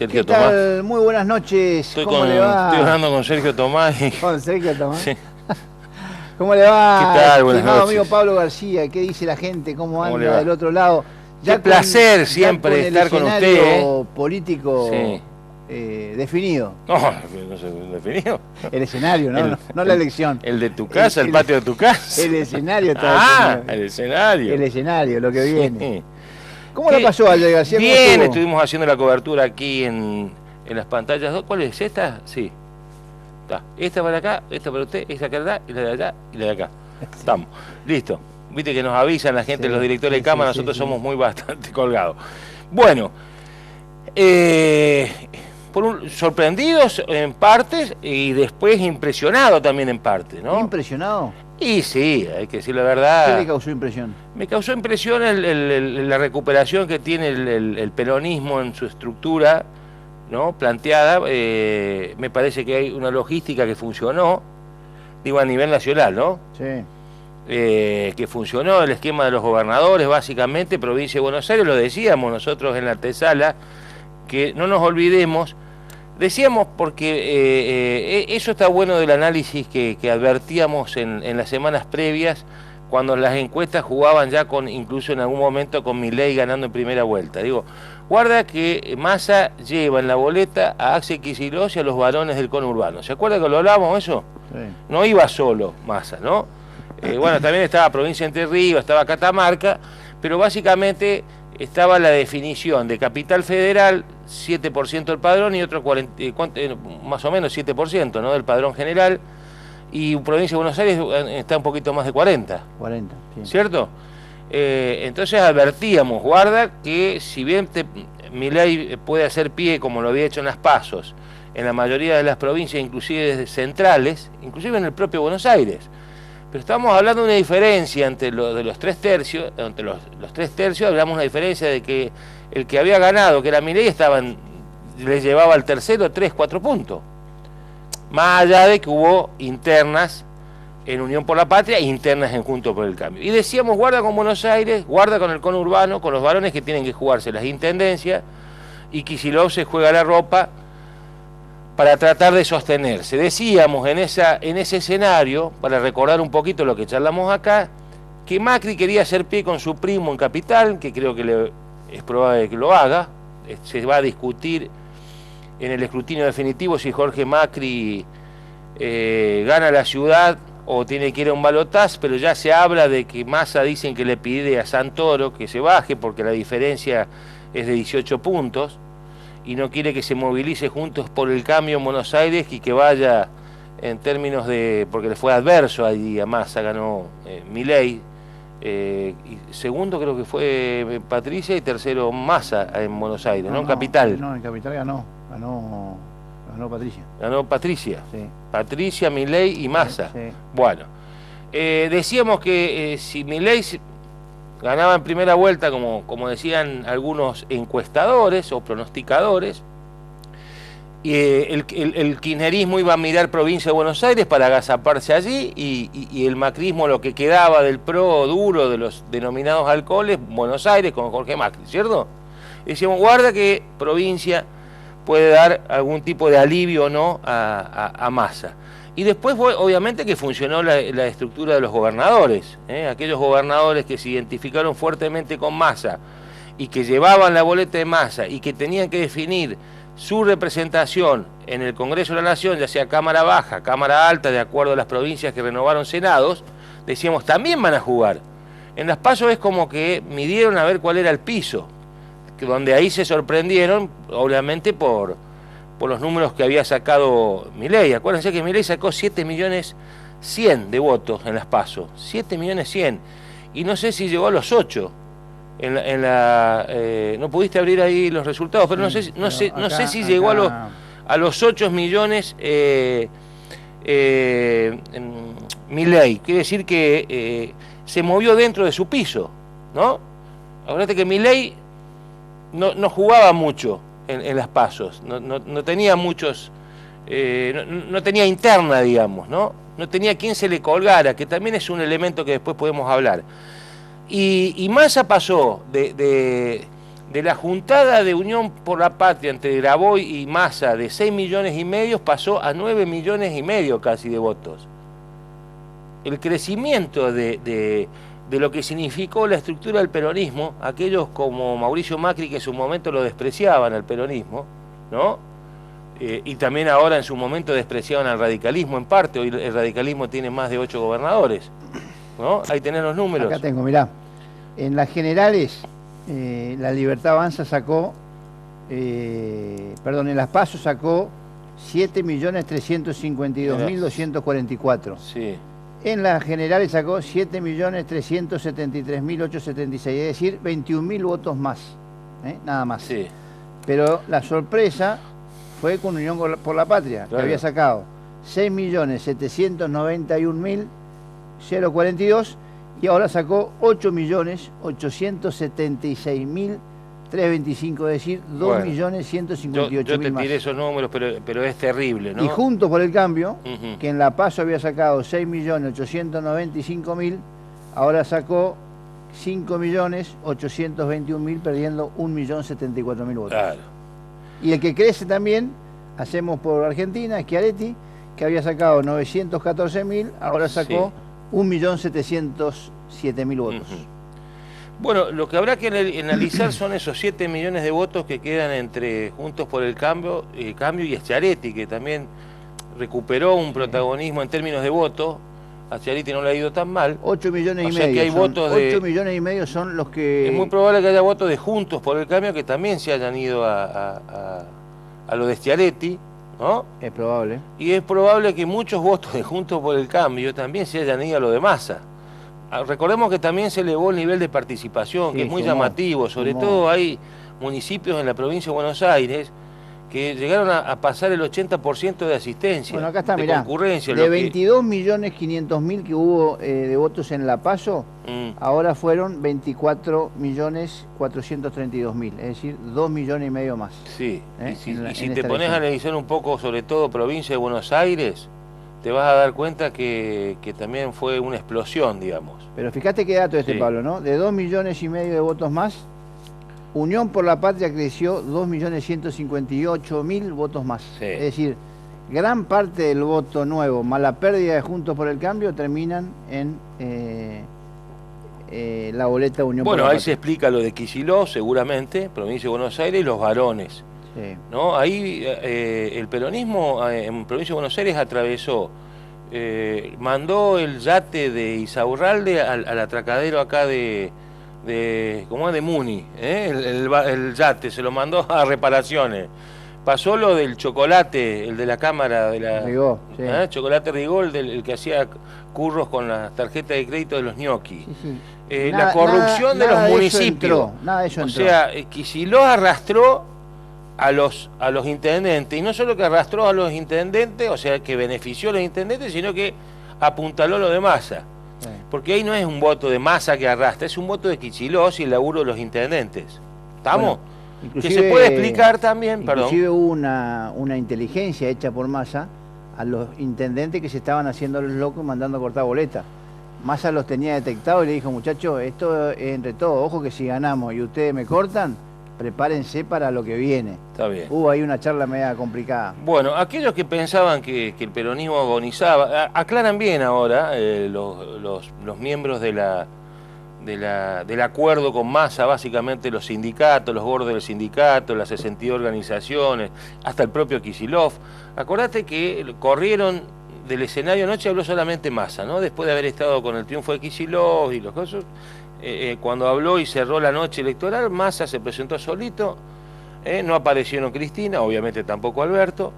Sergio ¿Qué tal? Tomás. Muy buenas noches. ¿Cómo le va? Estoy hablando con Sergio Tomás. ¿Con Sergio Tomás? Sí. ¿Cómo le va? ¿Qué tal? Buenas estimado noches. amigo Pablo García, ¿qué dice la gente? ¿Cómo ¿Cómo le anda va? del otro lado? Qué placer siempre ya estar con usted, el escenario político Sí. definido. No se definió. El escenario, ¿no? No la elección. El de tu casa, el patio de tu casa. El escenario está definido. El escenario. El escenario, lo que viene. Sí. ¿Cómo la pasó ayer, García? ¿Cómo Bien, estuvo? estuvimos haciendo la cobertura aquí en las pantallas. ¿Cuál es? ¿Esta? Sí. Está. Esta para acá, esta para usted, esta acá y la de allá y la de acá. Estamos. Listo. Viste que nos avisan la gente, Sí, los directores sí, de cámara, sí, nosotros sí. somos muy bastante colgados. Bueno, sorprendidos en partes y después impresionados también en parte, ¿no? ¿Impresionado? Y sí, hay que decir la ¿Qué verdad. le causó impresión? Me causó impresión la recuperación que tiene el peronismo en su estructura, ¿no? Planteada. Me parece que hay una logística que funcionó, digo a nivel nacional, ¿no? Sí. Que funcionó el esquema de los gobernadores, básicamente, provincia de Buenos Aires, lo decíamos nosotros en la antesala, que no nos olvidemos, decíamos porque eso está bueno del análisis que advertíamos en las semanas previas, cuando las encuestas jugaban ya incluso en algún momento con Milei ganando en primera vuelta. Digo, guarda que Massa lleva en la boleta a Axel Kicillof y a los varones del conurbano. ¿Se acuerda que lo hablábamos eso? Sí. No iba solo Massa, ¿no? Bueno, también estaba Provincia de Entre Ríos, estaba Catamarca, pero básicamente estaba la definición de Capital Federal, 7% del padrón y otro más o menos 7%, ¿no? Del padrón general, y Provincia de Buenos Aires está un poquito más de 40. 40, sí. ¿Cierto? Entonces advertíamos, guarda que si bien Milei puede hacer pie, como lo había hecho en las PASOs, en la mayoría de las provincias, inclusive centrales, inclusive en el propio Buenos Aires, pero estamos hablando de una diferencia entre los 3 tercios, entre los 3 tercios hablamos de una diferencia de que el que había ganado, que era Milei, le llevaba al tercero 3, 4 puntos. Más allá de que hubo internas en Unión por la Patria e internas en Juntos por el Cambio. Y decíamos, guarda con Buenos Aires, guarda con el conurbano, con los varones que tienen que jugarse las intendencias, y Kicillof se juega la ropa para tratar de sostenerse. Decíamos en ese escenario, para recordar un poquito lo que charlamos acá, que Macri quería hacer pie con su primo en Capital, que creo que es probable que lo haga. Se va a discutir en el escrutinio definitivo si Jorge Macri gana la ciudad o tiene que ir a un balotaje, pero ya se habla de que Massa dicen que le pide a Santoro que se baje porque la diferencia es de 18 puntos y no quiere que se movilice Juntos por el Cambio en Buenos Aires y que vaya en términos de, porque le fue adverso ahí a Massa, ganó Milei, y segundo creo que fue Patricia y tercero Massa en Buenos Aires, ¿no? En Capital. No, en Capital ganó Patricia. Ganó Patricia. Sí. Patricia, Milei y Massa. Sí. Bueno, decíamos que si Milei ganaba en primera vuelta, como decían algunos encuestadores o pronosticadores, y el kirchnerismo iba a mirar provincia de Buenos Aires para agazaparse allí, y el macrismo, lo que quedaba del PRO duro de los denominados alcoholes, Buenos Aires con Jorge Macri, ¿cierto? Decíamos, guarda que provincia puede dar algún tipo de alivio o no a Massa. Y después obviamente que funcionó la estructura de los gobernadores, aquellos gobernadores que se identificaron fuertemente con Massa y que llevaban la boleta de Massa y que tenían que definir su representación en el Congreso de la Nación, ya sea Cámara Baja, Cámara Alta, de acuerdo a las provincias que renovaron senados, decíamos, también van a jugar. En las PASO es como que midieron a ver cuál era el piso, donde ahí se sorprendieron, obviamente, por los números que había sacado Milei. Acuérdense que Milei sacó 7.100.000 de votos en las PASO, 7.100.000, y no sé si llegó a los 8. No pudiste abrir ahí los resultados, pero Sí, no sé si llegó a los 8 millones Milei. Quiere decir que se movió dentro de su piso, ¿no? Acuérdate que Milei no jugaba mucho en las PASOs, no tenía muchos, no tenía interna, digamos, ¿no? No tenía quien se le colgara, que también es un elemento que después podemos hablar. Y Massa pasó de De la juntada de Unión por la Patria entre Graboy y Massa de 6,5 millones pasó a 9,5 millones casi de votos. El crecimiento de lo que significó la estructura del peronismo, aquellos como Mauricio Macri que en su momento lo despreciaban al peronismo, ¿no? Y también ahora en su momento despreciaban al radicalismo en parte, hoy el radicalismo tiene más de 8 gobernadores, ¿no? Ahí tenés los números. Acá tengo, mirá, en las generales la Libertad Avanza sacó, en las PASO sacó 7.352.244. Sí. En las generales sacó 7.373.876, es decir, 21.000 votos más, nada más. Sí. Pero la sorpresa fue con Unión por la Patria, Claro. que había sacado 6.791.042 y ahora sacó 8.876.325, es decir, 2.158.000 Yo te más. tiré esos números, pero es terrible, ¿no? Y Juntos por el Cambio, Ujú. que en La Paso había sacado 6.895.000, ahora sacó 5.821.000, perdiendo 1.074.000 votos. Claro. Y el que crece también, hacemos por Argentina, Schiaretti, que había sacado 914.000, ahora sacó 1.707.000 votos. Ujú. Bueno, lo que habrá que analizar son esos 7 millones de votos que quedan entre Juntos por el Cambio y Schiaretti, que también recuperó un protagonismo en términos de voto. A Schiaretti no le ha ido tan mal. 8 millones y O sea medio. que hay votos de... 8 millones y medio son los que... Es muy probable que haya votos de Juntos por el Cambio que también se hayan ido a lo de Schiaretti, ¿no? Es probable. Y es probable que muchos votos de Juntos por el Cambio también se hayan ido a lo de Massa. Recordemos que también se elevó el nivel de participación, Sí, que es muy sumó, llamativo. Sobre sumó. todo hay municipios en la provincia de Buenos Aires que llegaron a pasar el 80% de asistencia, Bueno, acá está, de mirá, concurrencia. de 22.500.000 que hubo de votos en La Paso, ahora fueron 24.432.000, es decir, 2 millones y medio más. Sí, ¿Eh? y si en te esta pones a elección. analizar un poco, sobre todo provincia de Buenos Aires, te vas a dar cuenta que también fue una explosión, digamos. Pero fíjate qué dato Sí. Pablo, ¿no? De 2 millones y medio de votos más, Unión por la Patria creció 2.158.000 votos más. Sí. Es decir, gran parte del voto nuevo, más la pérdida de Juntos por el Cambio, terminan en la boleta Unión por Bueno, la ahí Patria. se explica lo de Kicillof, seguramente, provincia de Buenos Aires, y los varones. Sí. ¿No? Ahí el peronismo en provincia de Buenos Aires atravesó, mandó el yate de Isaurralde al atracadero acá ¿cómo es? De Muni, el yate, se lo mandó a reparaciones. Pasó lo del chocolate, el de la cámara de la... Rigó, sí. Chocolate Rigó, el que hacía curros con las tarjetas de crédito de los ñoquis. Sí, sí. La corrupción de los nada municipios. Nada de eso O entró. sea, Kicillof arrastró a los intendentes, y no solo que arrastró a los intendentes, o sea, que benefició a los intendentes, sino que apuntaló lo de Massa. Sí. Porque ahí no es un voto de Massa que arrastra, es un voto de Kicillof y el laburo de los intendentes. ¿Estamos? Bueno, que se puede explicar también, inclusive hubo una inteligencia hecha por Massa a los intendentes que se estaban haciendo los locos y mandando a cortar boletas. Massa los tenía detectados y le dijo, muchachos, esto es entre todos, ojo que si ganamos y ustedes me cortan, prepárense para lo que viene. Está bien. Hubo ahí una charla media complicada. Bueno, aquellos que pensaban que el peronismo agonizaba, aclaran bien ahora los miembros del acuerdo con Massa, básicamente los sindicatos, los gordos del sindicato, las 62 organizaciones, hasta el propio Kicillof. Acordate que corrieron del escenario anoche, habló solamente Massa, ¿no? Después de haber estado con el triunfo de Kicillof y los cosas, cuando habló y cerró la noche electoral, Massa se presentó solito, no aparecieron Cristina, obviamente tampoco Alberto,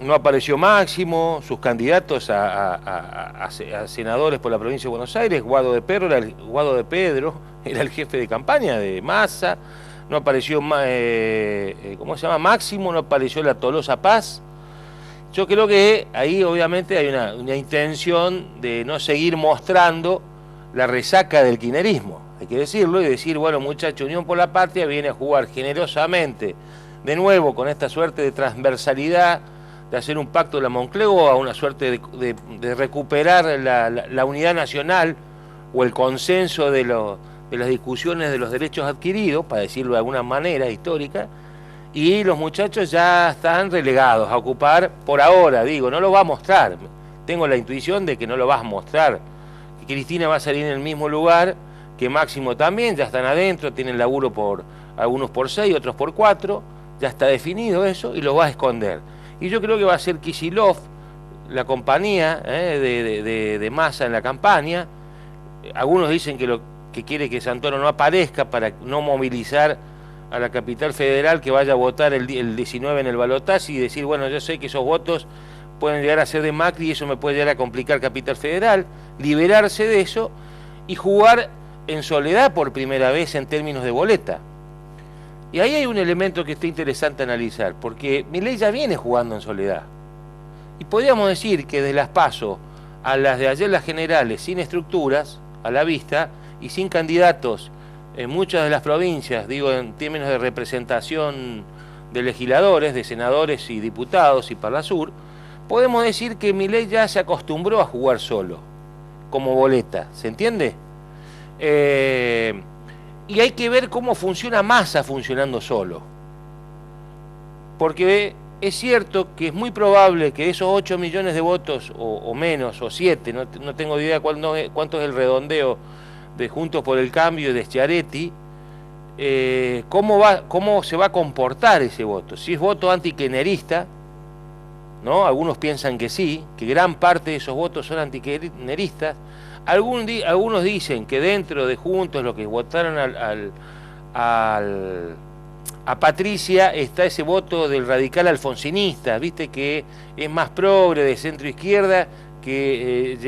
no apareció Máximo, sus candidatos a senadores por la provincia de Buenos Aires, Guado de Pedro era el jefe de campaña de Massa, no apareció, ¿cómo se llama? Máximo, no apareció la Tolosa Paz. Yo creo que ahí obviamente hay una intención de no seguir mostrando la resaca del kirchnerismo, hay que decirlo, y decir, bueno, muchachos, Unión por la Patria viene a jugar generosamente, de nuevo, con esta suerte de transversalidad, de hacer un pacto de la Moncloa, una suerte de recuperar la unidad nacional o el consenso de de las discusiones de los derechos adquiridos, para decirlo de alguna manera histórica, y los muchachos ya están relegados a ocupar, por ahora, digo, no lo va a mostrar, tengo la intuición de que no lo va a mostrar, que Cristina va a salir en el mismo lugar, que Máximo también, ya están adentro, tienen laburo por algunos por 6, otros por 4, ya está definido eso, y lo va a esconder. Y yo creo que va a ser Kicillof, la compañía de Massa en la campaña. Algunos dicen que quiere que Santoro no aparezca para no movilizar a la capital federal, que vaya a votar el 19 en el balotaje y decir, bueno, yo sé que esos votos pueden llegar a ser de Macri y eso me puede llegar a complicar capital federal, liberarse de eso y jugar en soledad por primera vez en términos de boleta. Y ahí hay un elemento que está interesante analizar, porque Milei ya viene jugando en soledad. Y podríamos decir que de las PASO a las de ayer, las generales, sin estructuras a la vista y sin candidatos en muchas de las provincias, digo en términos de representación de legisladores, de senadores y diputados y Parlasur, podemos decir que Milei ya se acostumbró a jugar solo, como boleta, ¿se entiende? Y hay que ver cómo funciona Massa funcionando solo. Porque es cierto que es muy probable que esos 8 millones de votos, o menos, o 7, no tengo idea cuánto es el redondeo de Juntos por el Cambio y de Schiaretti, cómo se va a comportar ese voto. Si es voto antikirchnerista, ¿no? Algunos piensan que sí, que gran parte de esos votos son antikirchneristas. Algunos dicen que dentro de Juntos, los que votaron a Patricia, está ese voto del radical alfonsinista, viste, que es más progre, de centro izquierda, que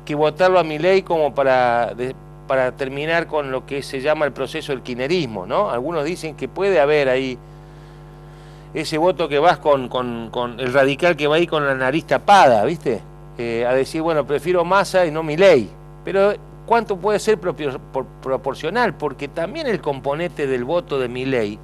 que votarlo a Milei como para terminar con lo que se llama el proceso del kirchnerismo, ¿no? Algunos dicen que puede haber ahí ese voto que vas con el radical que va ahí con la nariz tapada, ¿viste? A decir, bueno, prefiero Massa y no Milei. Pero ¿cuánto puede ser proporcional? Porque también el componente del voto de Milei,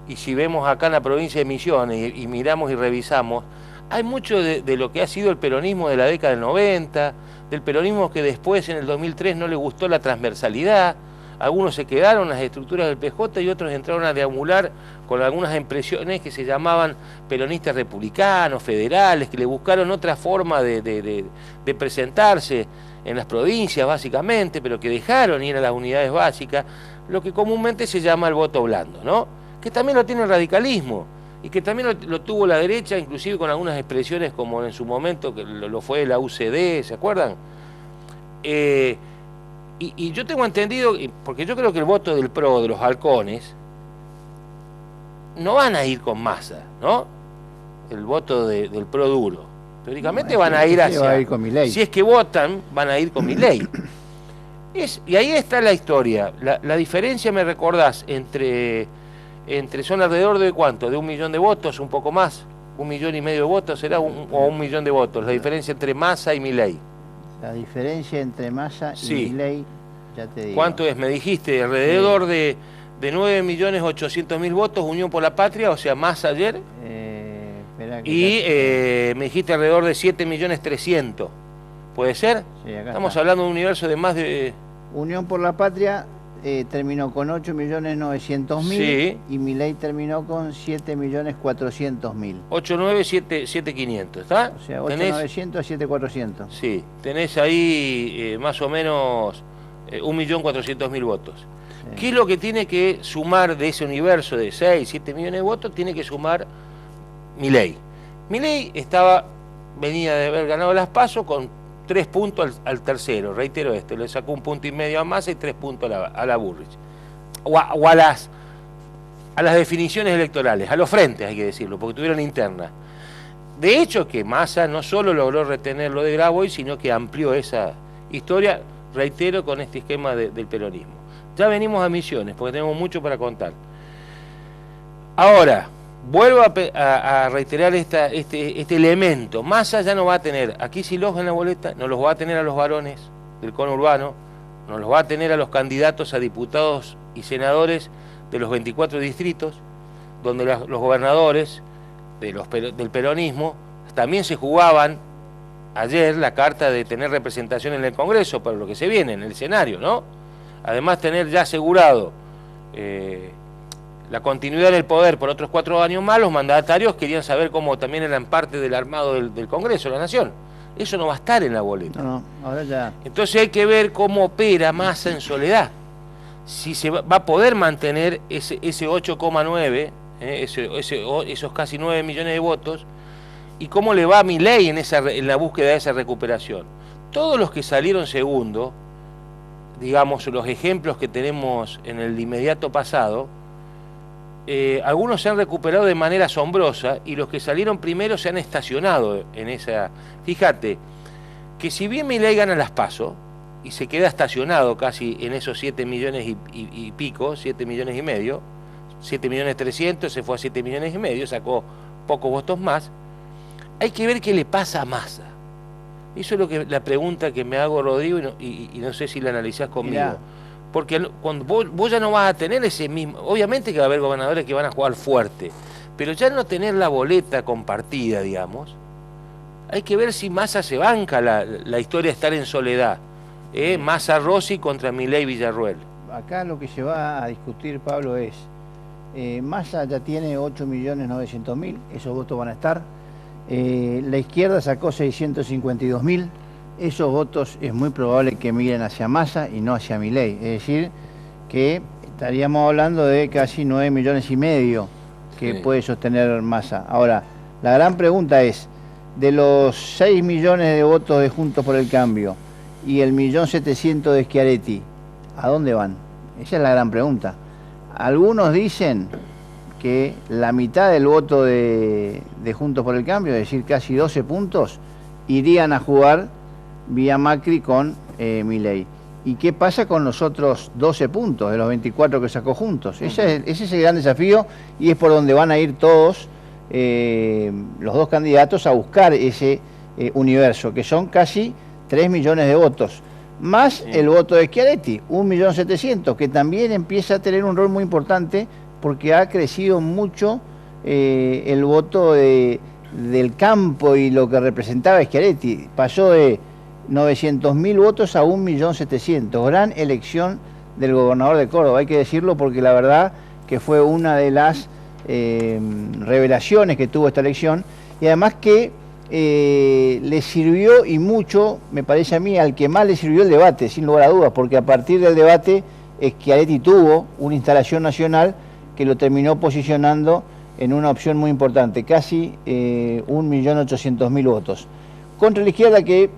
y si vemos acá en la provincia de Misiones y miramos y revisamos, hay mucho de lo que ha sido el peronismo de la década del 90, del peronismo que después en el 2003 no le gustó la transversalidad. Algunos se quedaron en las estructuras del PJ y otros entraron a deambular con algunas impresiones que se llamaban peronistas republicanos, federales, que le buscaron otra forma de presentarse en las provincias básicamente, pero que dejaron ir a las unidades básicas, lo que comúnmente se llama el voto blando, ¿no? Que también lo tiene el radicalismo y que también lo tuvo la derecha, inclusive con algunas expresiones como en su momento que lo fue la UCD, ¿se acuerdan? Y yo tengo entendido, porque yo creo que el voto del PRO, de los halcones, no van a ir con Massa, ¿no? El voto del PRO duro. Teóricamente van a ir con Milei. Si es que votan, van a ir con Milei. Y ahí está la historia. La diferencia, me recordás, entre son alrededor de ¿cuánto? De 1 millón de votos, un poco más. 1,5 millones de votos, será o 1 millón de votos. La diferencia entre Massa y Milei. La diferencia entre Massa y Milei, ya te digo. ¿Cuánto es? Me dijiste, alrededor de 9.800.000 votos, Unión por la Patria, o sea, Massa ayer. Y me dijiste alrededor de 7.300.000. ¿Puede ser? Sí, acá estamos hablando de un universo de más de... Unión por la Patria terminó con 8.900.000 sí. Y Milei terminó con 7.400.000. 8.900.7.500, ¿está? O sea, 8.900 a 7.400. Sí, tenés ahí más o menos 1.400.000 votos. Sí. ¿Qué es lo que tiene que sumar de ese universo de 6, 7 millones de votos? Tiene que sumar Milei. Milei venía de haber ganado las PASO con 3 puntos al tercero, reitero esto, le sacó 1,5 puntos a Massa y 3 puntos a la Burrich. O a las definiciones electorales, a los frentes hay que decirlo, porque tuvieron internas. De hecho que Massa no solo logró retener lo de Grabois, sino que amplió esa historia, reitero, con este esquema del peronismo. Ya venimos a Misiones, porque tenemos mucho para contar. Ahora, vuelvo a reiterar este elemento. Massa ya no va a tener a Kicillof en la boleta, no los va a tener a los varones del conurbano, no los va a tener a los candidatos a diputados y senadores de los 24 distritos, donde los gobernadores del peronismo también se jugaban ayer la carta de tener representación en el Congreso, para lo que se viene, en el escenario, ¿no? además tener ya asegurado la continuidad del poder por otros 4 años más, los mandatarios querían saber cómo también eran parte del armado del Congreso de la Nación. Eso no va a estar en la boleta. No, ahora ya. Entonces hay que ver cómo opera Massa en soledad. Si se va a poder mantener ese 8,9, esos casi 9 millones de votos, y cómo le va a Milei en la búsqueda de esa recuperación. Todos los que salieron segundo, digamos, los ejemplos que tenemos en el inmediato pasado, algunos se han recuperado de manera asombrosa y los que salieron primero se han estacionado en esa... Fíjate, que si bien Milei gana las PASO y se queda estacionado casi en esos 7 millones y pico, 7 millones y medio, 7 millones 300, se fue a 7 millones y medio, sacó pocos votos más, hay que ver qué le pasa a Massa. Eso es la pregunta que me hago, Rodrigo, y no sé si la analizás conmigo. Mirá. Porque cuando vos ya no vas a tener ese mismo... Obviamente que va a haber gobernadores que van a jugar fuerte, pero ya no tener la boleta compartida, digamos, hay que ver si Massa se banca la historia de estar en soledad. Massa Rossi contra Milei Villarruel. Acá lo que se va a discutir, Pablo, es... Massa ya tiene 8.900.000, esos votos van a estar. La izquierda sacó 652.000. Esos votos es muy probable que migren hacia Massa y no hacia Milei. Es decir, que estaríamos hablando de casi 9 millones y medio que puede sostener Massa. Ahora, la gran pregunta es, de los 6 millones de votos de Juntos por el Cambio y el 1.700.000 de Schiaretti, ¿a dónde van? Esa es la gran pregunta. Algunos dicen que la mitad del voto de Juntos por el Cambio, es decir, casi 12 puntos, irían a jugar vía Macri con Milei. ¿Y qué pasa con los otros 12 puntos de los 24 que sacó Juntos? Ese es el gran desafío y es por donde van a ir todos los dos candidatos a buscar ese universo, que son casi 3 millones de votos, más el voto de Schiaretti, 1.700.000, que también empieza a tener un rol muy importante porque ha crecido mucho el voto del campo y lo que representaba Schiaretti. Pasó de 900.000 votos a 1.700.000. Gran elección del gobernador de Córdoba, hay que decirlo, porque la verdad que fue una de las revelaciones que tuvo esta elección, y además que le sirvió y mucho, me parece a mí, al que más le sirvió el debate, sin lugar a dudas, porque a partir del debate Schiaretti tuvo una instalación nacional que lo terminó posicionando en una opción muy importante, casi 1.800.000 votos. Contra la izquierda que,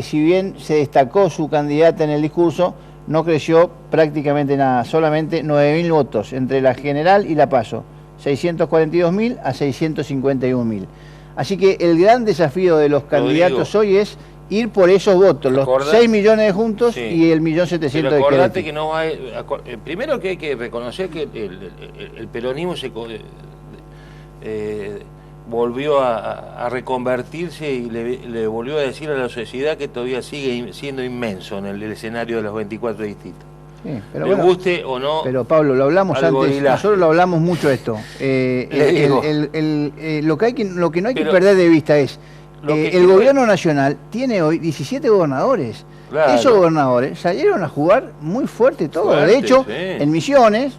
si bien se destacó su candidata en el discurso, no creció prácticamente nada, solamente 9.000 votos entre la general y la PASO, 642.000 a 651.000. Así que el gran desafío de los candidatos hoy es ir por esos votos, los 6 millones de Juntos y el 1.700.000 de Schiaretti. Acordate que no va primero que hay que reconocer que el peronismo volvió a reconvertirse y le volvió a decir a la sociedad que todavía sigue siendo inmenso en el escenario de los 24 distritos. Sí, pero bueno, guste o no. Pero Pablo, lo hablamos antes, nosotros lo hablamos mucho esto. Lo que no hay que perder de vista es, el gobierno nacional tiene hoy 17 gobernadores. Claro. Esos gobernadores salieron a jugar muy fuerte todo. De hecho, en Misiones,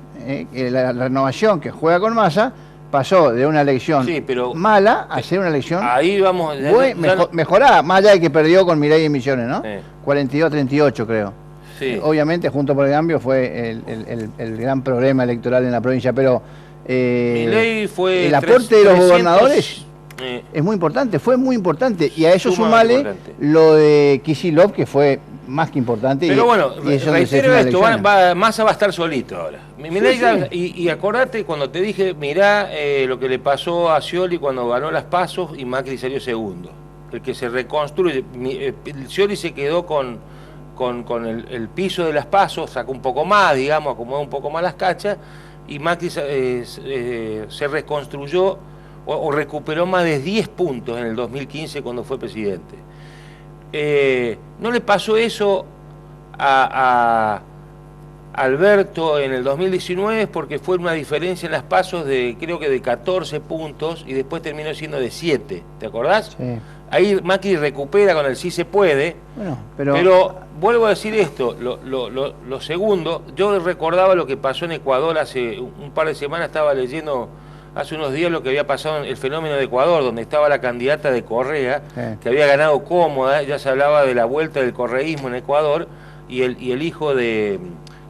la renovación que juega con Massa, pasó de una elección mala a ser una elección mejorada, más allá de que perdió con Milei en Misiones, ¿no? 42-38 creo. Sí. Obviamente, Juntos por el Cambio fue el gran problema electoral en la provincia, pero Milei fue el aporte de los gobernadores es muy importante, fue muy importante, y a eso sumale lo de Kicillof, que fue más que importante. Pero bueno, reitero esto, Massa va a estar solito ahora. Y acordate cuando te dije, mirá lo que le pasó a Scioli cuando ganó las PASO y Macri salió segundo. El que se reconstruye, Scioli se quedó con el piso de las PASO, sacó un poco más, digamos, acomodó un poco más las cachas, y Macri se reconstruyó o recuperó más de 10 puntos en el 2015 cuando fue presidente. ¿No le pasó eso a Alberto en el 2019? Porque fue una diferencia en las PASO creo que de 14 puntos y después terminó siendo de 7, ¿te acordás? Sí. ahí Macri recupera con el sí se puede, Bueno, pero vuelvo a decir esto, lo segundo, yo recordaba lo que pasó en Ecuador hace un par de semanas, estaba leyendo hace unos días lo que había pasado en el fenómeno de Ecuador, donde estaba la candidata de Correa, que había ganado cómoda, ya se hablaba de la vuelta del correísmo en Ecuador, y el hijo de...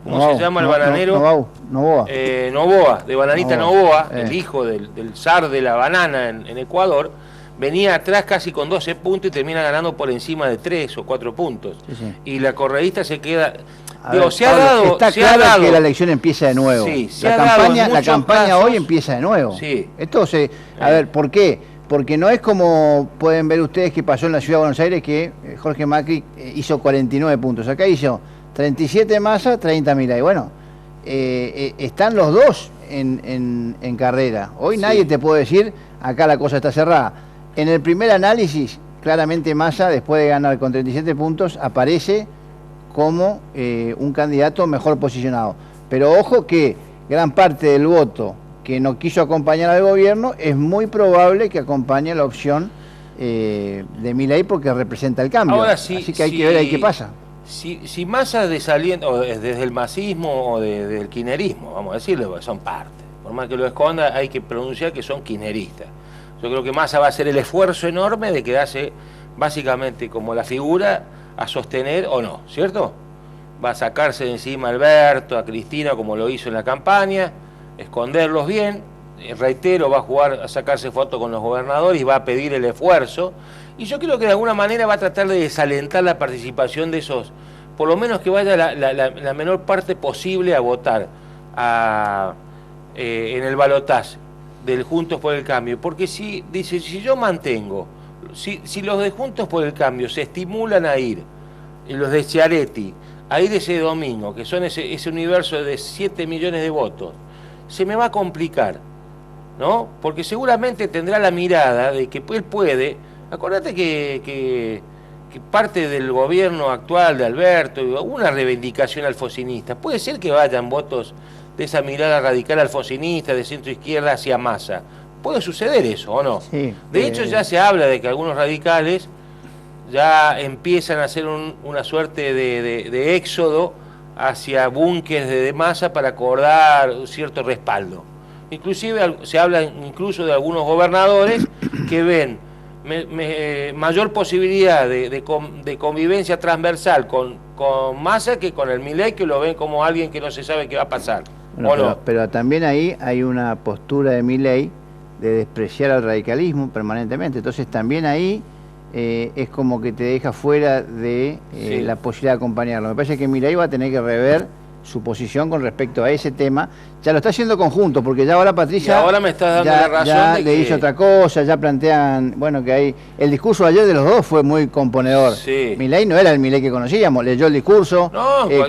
¿Cómo se llama el bananero? Noboa. Noboa, de Bananita Noboa, el hijo del zar de la banana en Ecuador, venía atrás casi con 12 puntos y termina ganando por encima de 3 o 4 puntos. Sí. Y la correísta se queda... se ha dado... Está claro que la elección empieza de nuevo. Sí, la campaña hoy empieza de nuevo. Sí. Esto a ver, ¿por qué? Porque no es como pueden ver ustedes que pasó en la Ciudad de Buenos Aires, que Jorge Macri hizo 49 puntos. Acá hizo 37 Massa, 30 Milei. Bueno, están los dos en carrera. Hoy nadie te puede decir, acá la cosa está cerrada. En el primer análisis, claramente Massa, después de ganar con 37 puntos, aparece como un candidato mejor posicionado. Pero ojo que gran parte del voto que no quiso acompañar al gobierno, es muy probable que acompañe la opción de Milei porque representa el cambio. Ahora, así que hay que ver ahí qué pasa. Si Massa o desde el masismo o desde el kirchnerismo, vamos a decirlo, son parte. Por más que lo esconda, hay que pronunciar que son kirchneristas. Yo creo que Massa va a hacer el esfuerzo enorme de quedarse básicamente como la figura a sostener o no, ¿cierto? Va a sacarse de encima a Alberto, a Cristina, como lo hizo en la campaña, esconderlos bien, reitero, va a jugar a sacarse fotos con los gobernadores y va a pedir el esfuerzo, y yo creo que de alguna manera va a tratar de desalentar la participación de esos, por lo menos que vaya la menor parte posible a votar en el balotaje del Juntos por el Cambio, porque si yo mantengo, si los de Juntos por el Cambio se estimulan a ir, y los de Schiaretti, a ir ese domingo, que son ese universo de 7 millones de votos, se me va a complicar, ¿no? Porque seguramente tendrá la mirada de que él puede. Acordate que parte del gobierno actual de Alberto, una reivindicación alfonsinista, puede ser que vayan votos de esa mirada radical alfonsinista, de centro izquierda hacia Massa. Puede suceder eso, ¿o no? Sí, de hecho, ya se habla de que algunos radicales ya empiezan a hacer una suerte de éxodo hacia búnkeres de Massa para acordar cierto respaldo. Inclusive se habla incluso de algunos gobernadores que ven mayor posibilidad de convivencia transversal con Massa que con el Milei, que lo ven como alguien que no se sabe qué va a pasar. Bueno, pero también ahí hay una postura de Milei de despreciar al radicalismo permanentemente. Entonces también ahí es como que te deja fuera de la posibilidad de acompañarlo. Me parece que Milei va a tener que rever su posición con respecto a ese tema. Ya lo está haciendo conjunto, porque ya ahora Patricia... Y ahora me estás dando la razón ya le hizo otra cosa, ya plantean... Bueno, que hay... El discurso ayer de los dos fue muy componedor. Sí. Milei no era el Milei que conocíamos, leyó el discurso,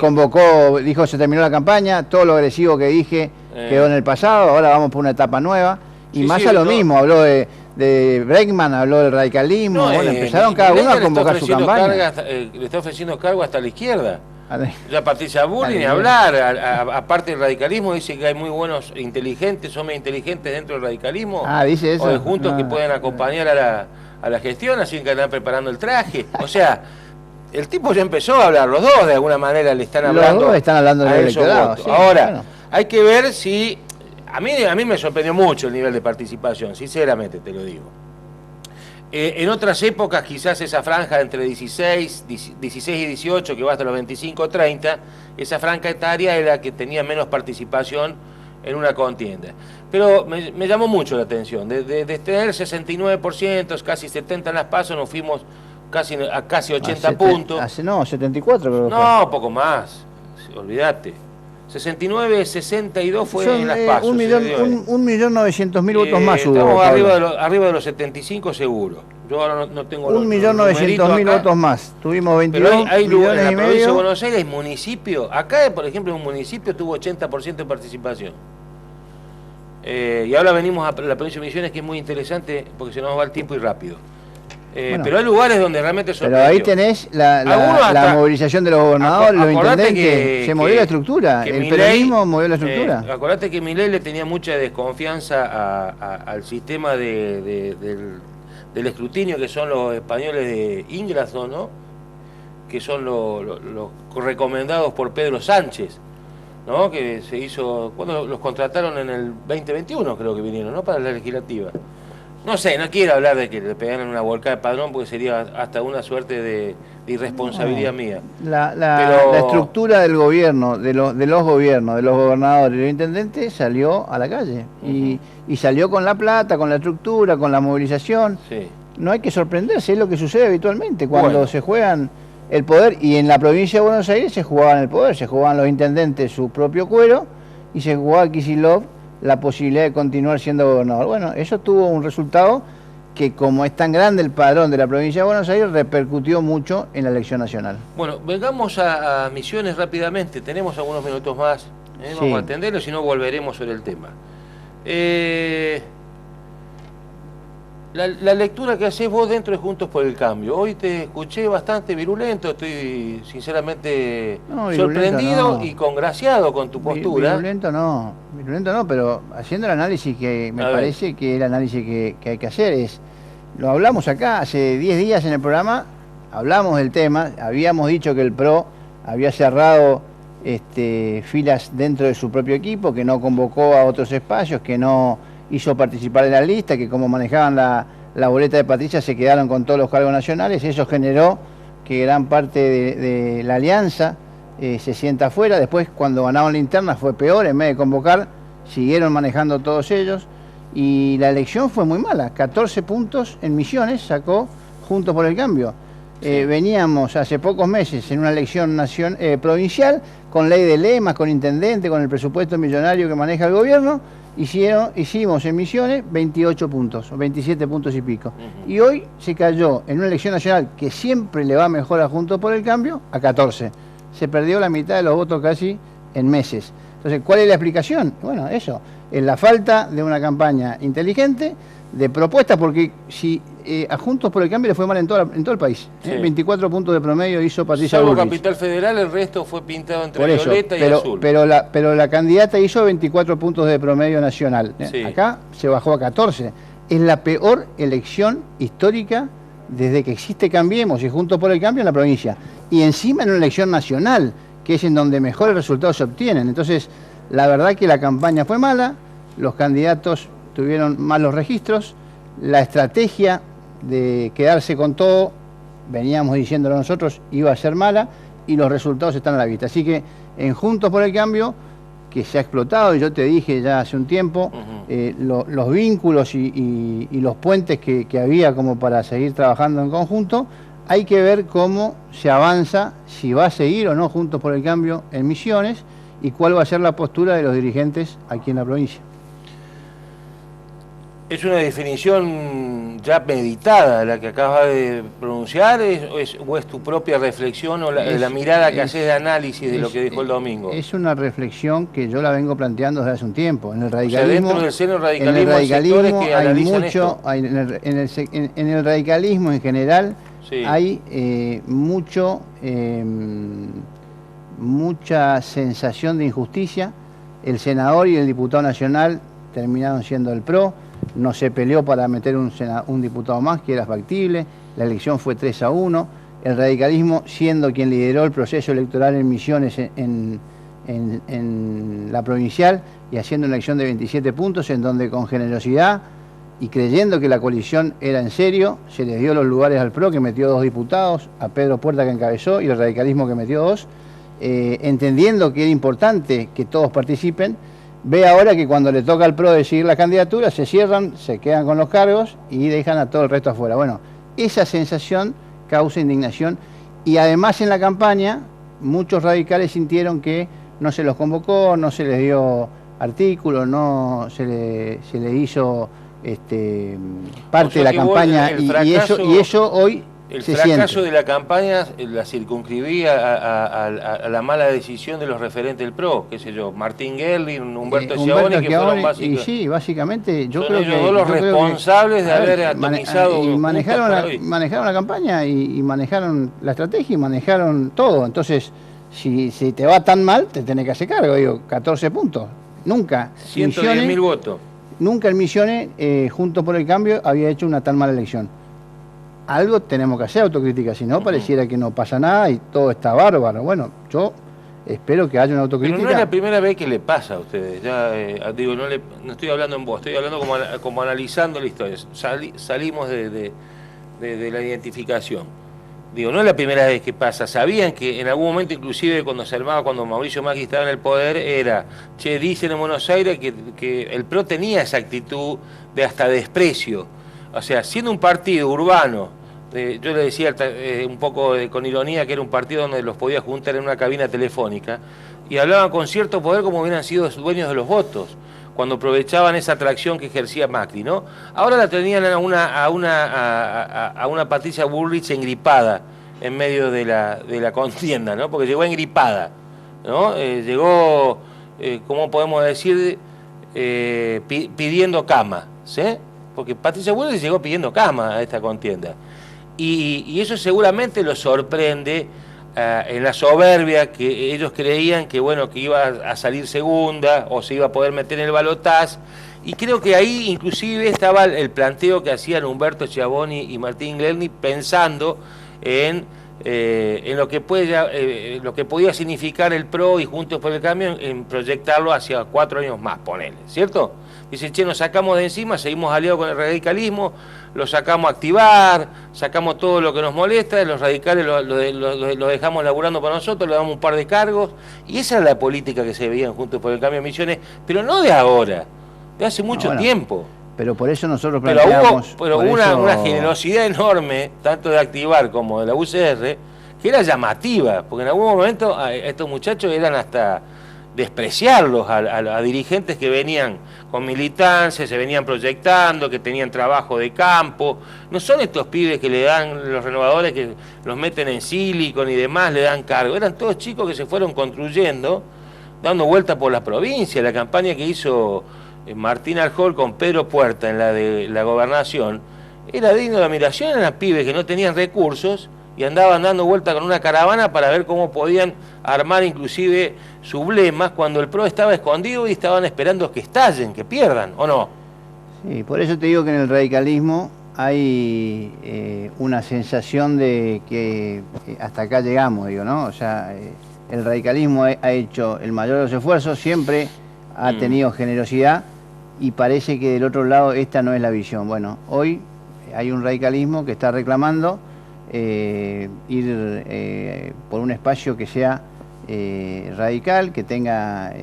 convocó, dijo se terminó la campaña, todo lo agresivo que dije quedó en el pasado, ahora vamos por una etapa nueva. Y Massa lo mismo, habló de Bregman, habló del radicalismo, empezaron cada uno a convocar su campaña. Le está ofreciendo cargo hasta la izquierda. Ya Patricia Bullrich, ni hablar, aparte del radicalismo, dice que hay muy buenos inteligentes, hombres inteligentes dentro del radicalismo, dice eso. O de juntos que pueden acompañar a la gestión, así que están preparando el traje. O sea, el tipo ya empezó a hablar, los dos de alguna manera le están hablando. Los dos están hablando del electorado. Sí, ahora, hay que ver si... A mí me sorprendió mucho el nivel de participación, sinceramente te lo digo. En otras épocas, quizás esa franja entre 16 y 18, que va hasta los 25 o 30, esa franja etaria era la que tenía menos participación en una contienda. Pero me llamó mucho la atención. De tener 69%, casi 70% en las PASO, nos fuimos a casi 80 puntos. No, 74 creo que fue. No, poco más, olvídate. 69, 62 fue en las PASO. 1.900.000 votos más hubo. Estamos arriba de los 75 seguro. Yo ahora no tengo 1.900.000 votos más. Tuvimos 22 millones y medio. En la provincia de medio. Buenos Aires hay municipios. Acá, por ejemplo, un municipio tuvo 80% de participación. Y ahora venimos a la provincia de Misiones, que es muy interesante porque se nos va el tiempo y rápido. Pero hay lugares donde realmente sorprendió. Pero ahí tenés la movilización de los gobernadores, los intendentes, se movió la estructura, el peronismo movió la estructura. Acordate que Milei le tenía mucha desconfianza al sistema de del escrutinio, que son los españoles de Ingrasdo, ¿no? Que son los recomendados por Pedro Sánchez, ¿no? Que se hizo, cuando los contrataron en el 2021, creo que vinieron, ¿no? Para la legislativa. No sé, no quiero hablar de que le pegaran una volcada de padrón, porque sería hasta una suerte de irresponsabilidad mía. La estructura del gobierno, de los gobiernos, de los gobernadores y los intendentes salió a la calle. Y salió con la plata, con la estructura, con la movilización. Sí. No hay que sorprenderse, es lo que sucede habitualmente cuando se juegan el poder. Y en la provincia de Buenos Aires se jugaban el poder, se jugaban los intendentes su propio cuero y se jugaba Kicillof la posibilidad de continuar siendo gobernador. Bueno, eso tuvo un resultado que, como es tan grande el padrón de la provincia de Buenos Aires, repercutió mucho en la elección nacional. Bueno, vengamos a Misiones rápidamente, tenemos algunos minutos más, vamos a atenderlo, si no volveremos sobre el tema. La lectura que haces vos dentro de Juntos por el Cambio. Hoy te escuché bastante virulento, estoy sinceramente sorprendido y congraciado con tu postura. Virulento no, pero haciendo el análisis que me parece que el análisis que hay que hacer es, lo hablamos acá hace 10 días en el programa, hablamos del tema, habíamos dicho que el PRO había cerrado filas dentro de su propio equipo, que no convocó a otros espacios, que no hizo participar en la lista, que como manejaban la boleta de Patricia se quedaron con todos los cargos nacionales. Eso generó que gran parte de la alianza se sienta afuera. Después, cuando ganaron la interna, fue peor, en vez de convocar, siguieron manejando todos ellos, y la elección fue muy mala. 14 puntos en Misiones sacó Juntos por el Cambio. Veníamos hace pocos meses en una elección provincial, con ley de lemas, con intendente, con el presupuesto millonario que maneja el gobierno. Hicimos en Misiones 28 puntos, o 27 puntos y pico. Y hoy se cayó en una elección nacional que siempre le va mejor a Juntos por el Cambio, a 14. Se perdió la mitad de los votos casi en meses. Entonces, ¿cuál es la explicación? Bueno, eso, es la falta de una campaña inteligente, de propuestas, porque si a Juntos por el Cambio le fue mal en todo el país. 24 puntos de promedio hizo Patricia Bullrich. Solo Capital Federal, el resto fue pintado entre violeta y azul. Pero la candidata hizo 24 puntos de promedio nacional. Acá se bajó a 14. Es la peor elección histórica desde que existe Cambiemos y Juntos por el Cambio en la provincia. Y encima en una elección nacional, que es en donde mejores resultados se obtienen. Entonces, la verdad que la campaña fue mala, los candidatos tuvieron malos registros, la estrategia de quedarse con todo, veníamos diciéndolo nosotros, iba a ser mala, y los resultados están a la vista. Así que en Juntos por el Cambio, que se ha explotado, y yo te dije ya hace un tiempo, los vínculos y los puentes que había como para seguir trabajando en conjunto, hay que ver cómo se avanza, si va a seguir o no Juntos por el Cambio en Misiones, y cuál va a ser la postura de los dirigentes aquí en la provincia. ¿Es una definición ya meditada la que acabas de pronunciar o es tu propia reflexión o la mirada que haces de análisis de lo que dijo el domingo? Es una reflexión que yo la vengo planteando desde hace un tiempo. En el radicalismo, dentro del seno del radicalismo que hay mucho, en el radicalismo en general hay mucha sensación de injusticia. El senador y el diputado nacional terminaron siendo el PRO. No se peleó para meter un diputado más, que era factible. La elección fue 3-1. El radicalismo, siendo quien lideró el proceso electoral en Misiones en la provincial, y haciendo una elección de 27 puntos, en donde con generosidad y creyendo que la coalición era en serio, se les dio los lugares al PRO, que metió 2 diputados, a Pedro Puerta, que encabezó, y el radicalismo, que metió 2, entendiendo que era importante que todos participen. Ve ahora que cuando le toca al PRO decidir la candidatura, se cierran, se quedan con los cargos y dejan a todo el resto afuera. Bueno, esa sensación causa indignación, y además en la campaña muchos radicales sintieron que no se los convocó, no se les dio artículos, no se le hizo parte de la campaña, y eso hoy el fracaso de la campaña la circunscribía a la mala decisión de los referentes del PRO, qué sé yo, Martín Gerli, Humberto Schiavone, que fueron básicos. Y sí, básicamente yo creo que son los responsables de haber atomizado. Y manejaron la campaña y manejaron la estrategia y manejaron todo. Entonces, si te va tan mal, te tenés que hacer cargo. Digo, 14 puntos. Nunca. 110.000 votos. Nunca en Misiones, Juntos por el Cambio, había hecho una tan mala elección. algo tenemos que hacer autocrítica, si no pareciera que no pasa nada y todo está bárbaro. Bueno, yo espero que haya una autocrítica. Pero no es la primera vez que le pasa a ustedes, ya digo, no estoy hablando en vos, estoy hablando como analizando la historia. Salimos de la identificación. Digo, no es la primera vez que pasa. Sabían que en algún momento, inclusive cuando se armaba, cuando Mauricio Macri estaba en el poder, era, che, dicen en Buenos Aires que el PRO tenía esa actitud de hasta desprecio. O sea, siendo un partido urbano, yo le decía un poco con ironía que era un partido donde los podía juntar en una cabina telefónica, y hablaban con cierto poder como hubieran sido dueños de los votos, cuando aprovechaban esa atracción que ejercía Macri, ¿no? Ahora la tenían a una Patricia Bullrich engripada en medio de la contienda, ¿no? Porque llegó engripada, ¿no? Llegó, ¿cómo podemos decir? Pidiendo cama, ¿sí? Porque Patricia Bullrich llegó pidiendo cama a esta contienda. Y eso seguramente los sorprende en la soberbia, que ellos creían que, bueno, que iba a salir segunda o se iba a poder meter en el balotaje. Y creo que ahí inclusive estaba el planteo que hacían Humberto Schiavoni y Martín Glerni, pensando en lo que podía significar el PRO y Juntos por el Cambio, en proyectarlo hacia 4 años más, ponele, ¿cierto? Dicen, che, nos sacamos de encima, seguimos aliados con el radicalismo, lo sacamos a activar, sacamos todo lo que nos molesta, los radicales lo dejamos laburando para nosotros, le damos un par de cargos, y esa es la política que se veía Juntos por el Cambio en Misiones, pero no de ahora, de hace mucho tiempo. Pero por eso nosotros planteamos... Pero hubo una generosidad enorme, tanto de activar como de la UCR, que era llamativa, porque en algún momento a estos muchachos eran hasta despreciarlos a dirigentes que venían con militancia, se venían proyectando, que tenían trabajo de campo. No son estos pibes que le dan los renovadores, que los meten en Silicon y demás, le dan cargo. Eran todos chicos que se fueron construyendo, dando vuelta por la provincia. La campaña que hizo Martín Arjol con Pedro Puerta en la de la gobernación era digno de admiración. Eran pibes que no tenían recursos y andaban dando vuelta con una caravana para ver cómo podían armar inclusive sublemas cuando el PRO estaba escondido y estaban esperando que estallen, que pierdan, ¿o no? Sí, por eso te digo que en el radicalismo hay una sensación de que hasta acá llegamos, digo, ¿no? O sea, el radicalismo ha hecho el mayor de los esfuerzos, siempre ha tenido generosidad y parece que del otro lado esta no es la visión. Bueno, hoy hay un radicalismo que está reclamando ir por un espacio que sea radical, que tenga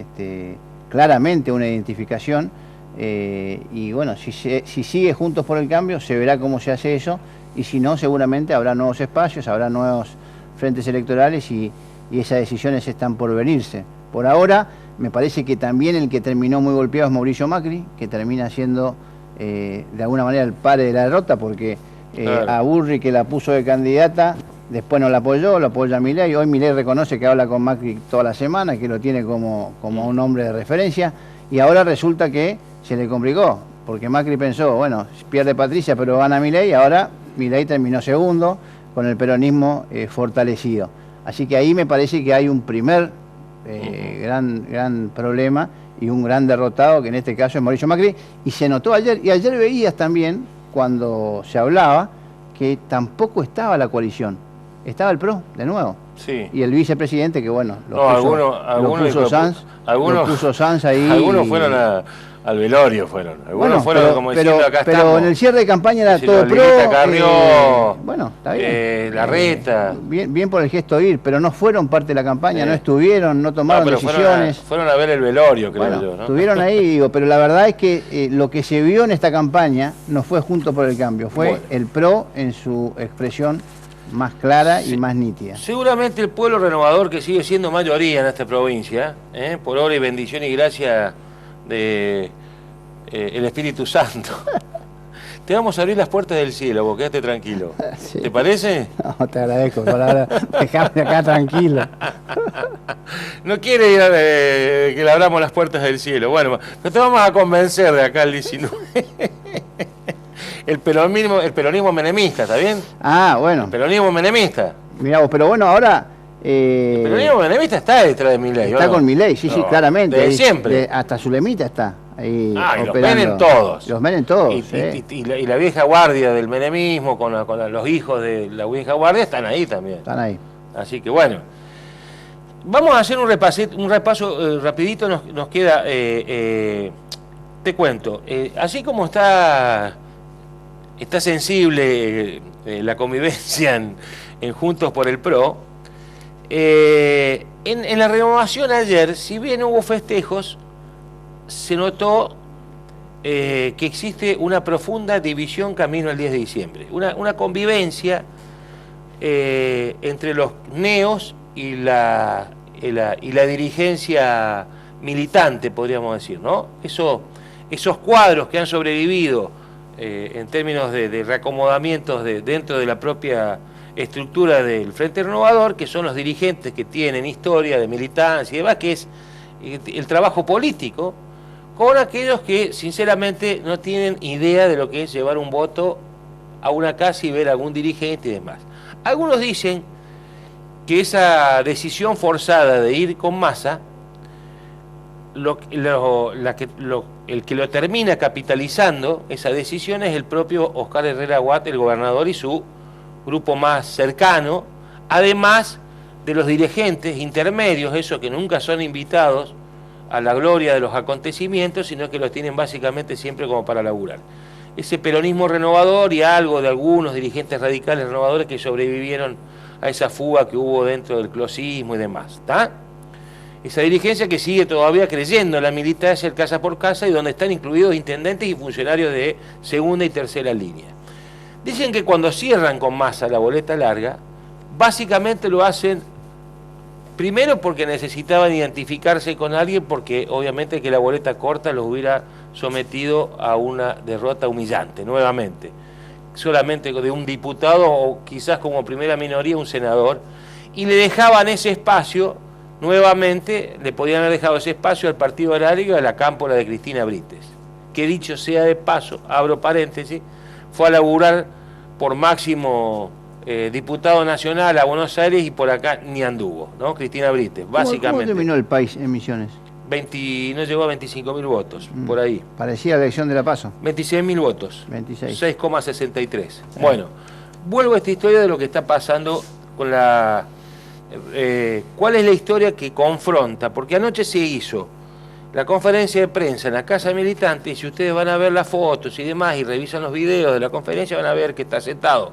claramente una identificación, y bueno, si sigue Juntos por el Cambio se verá cómo se hace eso, y si no seguramente habrá nuevos espacios, habrá nuevos frentes electorales y esas decisiones están por venirse. Por ahora me parece que también el que terminó muy golpeado es Mauricio Macri, que termina siendo de alguna manera el padre de la derrota, porque claro, a Burri, que la puso de candidata, después no la apoyó, lo apoya a Milei. Hoy Milei reconoce que habla con Macri toda la semana, que lo tiene como un hombre de referencia, y ahora resulta que se le complicó, porque Macri pensó, bueno, pierde Patricia pero gana Milei, ahora Milei terminó segundo, con el peronismo fortalecido. Así que ahí me parece que hay un primer gran problema y un gran derrotado, que en este caso es Mauricio Macri, y se notó ayer, y ayer veías también, cuando se hablaba, que tampoco estaba la coalición, estaba el PRO, de nuevo. Sí. Y el vicepresidente, que bueno, lo puso Sanz ahí. Algunos fueron al velorio, algunos fueron como diciendo acá pero estamos. En el cierre de campaña era todo PRO. Carrió, bueno, está bien. Larreta. Bien por el gesto de ir, pero no fueron parte de la campaña, no estuvieron, no tomaron decisiones. Fueron a ver el velorio, creo yo, ¿no? Estuvieron ahí, digo, pero la verdad es que lo que se vio en esta campaña no fue Juntos por el Cambio, fue el PRO en su expresión más clara y más nítida. Seguramente el pueblo renovador, que sigue siendo mayoría en esta provincia, por obra y bendición y gracia de el Espíritu Santo, te vamos a abrir las puertas del cielo, vos quédate tranquilo. Sí. ¿Te parece? No, te agradezco, dejame acá tranquilo. No quiere ir que le abramos las puertas del cielo. Bueno, no te vamos a convencer de acá el 19. El peronismo menemista, ¿está bien? Ah, bueno. El peronismo menemista. Mirá vos, pero bueno, ahora... el peronismo menemista está detrás de Milei. Está con Milei, sí, claramente. Desde siempre. Hasta Zulemita está. ahí y los operando. Menem todos. Los Menem todos, Y la vieja guardia del menemismo, los hijos de la vieja guardia, están ahí también. Están ahí. Así que bueno, vamos a hacer un repaso rapidito, nos queda, te cuento, así como está sensible la convivencia en Juntos por el PRO, en la renovación ayer, si bien hubo festejos, se notó que existe una profunda división camino al 10 de diciembre, una convivencia entre los neos y la dirigencia militante, podríamos decir, ¿no? Esos cuadros que han sobrevivido en términos de reacomodamientos dentro de la propia estructura del Frente Renovador, que son los dirigentes que tienen historia de militancia y demás, que es el trabajo político, con aquellos que sinceramente no tienen idea de lo que es llevar un voto a una casa y ver a algún dirigente y demás. Algunos dicen que esa decisión forzada de ir con Massa, el que lo termina capitalizando esa decisión es el propio Oscar Herrera Watt, el gobernador, y su grupo más cercano, además de los dirigentes intermedios, esos que nunca son invitados a la gloria de los acontecimientos, sino que los tienen básicamente siempre como para laburar. Ese peronismo renovador y algo de algunos dirigentes radicales renovadores que sobrevivieron a esa fuga que hubo dentro del closismo y demás, ¿está? Esa dirigencia que sigue todavía creyendo en la militancia casa por casa y donde están incluidos intendentes y funcionarios de segunda y tercera línea. Dicen que cuando cierran con Massa la boleta larga, básicamente lo hacen primero porque necesitaban identificarse con alguien, porque obviamente que la boleta corta los hubiera sometido a una derrota humillante, nuevamente. Solamente de un diputado o quizás como primera minoría un senador, y le dejaban ese espacio, nuevamente le podían haber dejado ese espacio al Partido Agrario y a la cámpora de Cristina Brites, que dicho sea de paso, abro paréntesis, fue a laburar por máximo diputado nacional a Buenos Aires y por acá ni anduvo, ¿no? Cristina Brites, básicamente. ¿Cómo terminó el país en Misiones? No llegó a 25.000 votos, por ahí. Parecía la elección de La Paso. 26.000 votos. 26. 6,63. Bueno, vuelvo a esta historia de lo que está pasando con la... ¿cuál es la historia que confronta? Porque anoche se hizo la conferencia de prensa en la Casa Militante, y si ustedes van a ver las fotos y demás y revisan los videos de la conferencia, van a ver que está sentado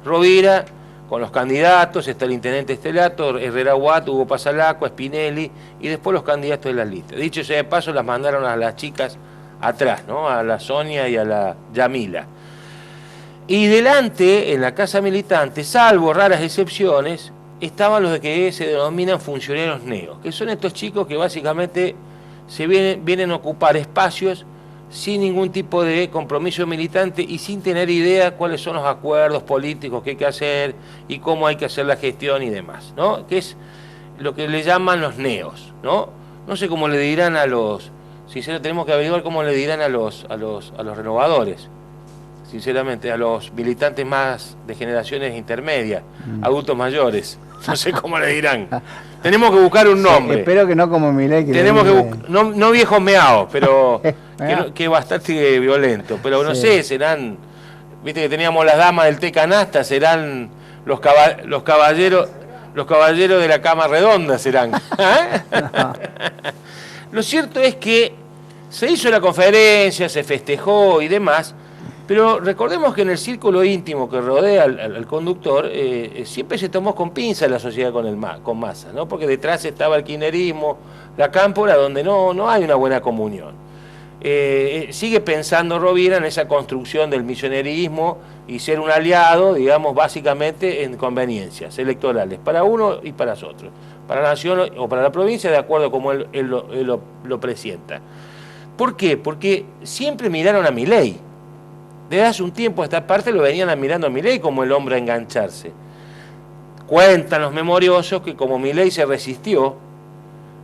Rovira con los candidatos, está el intendente Estelato, Herrera Watt, Hugo Pasalacqua, Spinelli, y después los candidatos de las listas. Dicho sea de paso, las mandaron a las chicas atrás, ¿no? A la Sonia y a la Yamila. Y delante, en la Casa Militante, salvo raras excepciones, estaban los que se denominan funcionarios neos, que son estos chicos que básicamente vienen a ocupar espacios sin ningún tipo de compromiso militante y sin tener idea cuáles son los acuerdos políticos que hay que hacer y cómo hay que hacer la gestión y demás, ¿no? Que es lo que le llaman los neos, ¿no? No sé cómo le dirán a los... Sinceramente, tenemos que averiguar cómo le dirán a los renovadores, sinceramente, a los militantes más de generaciones intermedias, adultos mayores. No sé cómo le dirán. Tenemos que buscar un nombre. Sí, espero que no como Milei. Tenemos que no viejos meados, pero que es bastante violento. Pero no sé, serán... Viste que teníamos las damas del té canasta, serán los caballeros de la cama redonda, serán. No. Lo cierto es que se hizo la conferencia, se festejó y demás, pero recordemos que en el círculo íntimo que rodea al conductor siempre se tomó con pinza la sociedad con Massa, ¿no? Porque detrás estaba el kirchnerismo, la cámpora, donde no hay una buena comunión. Sigue pensando Rovira en esa construcción del misionerismo y ser un aliado, digamos, básicamente en conveniencias electorales, para uno y para otros, para la nación o para la provincia, de acuerdo como él lo presienta. ¿Por qué? Porque siempre miraron a Milei. Desde hace un tiempo a esta parte lo venían admirando a Milei como el hombre a engancharse. Cuentan los memoriosos que como Milei se resistió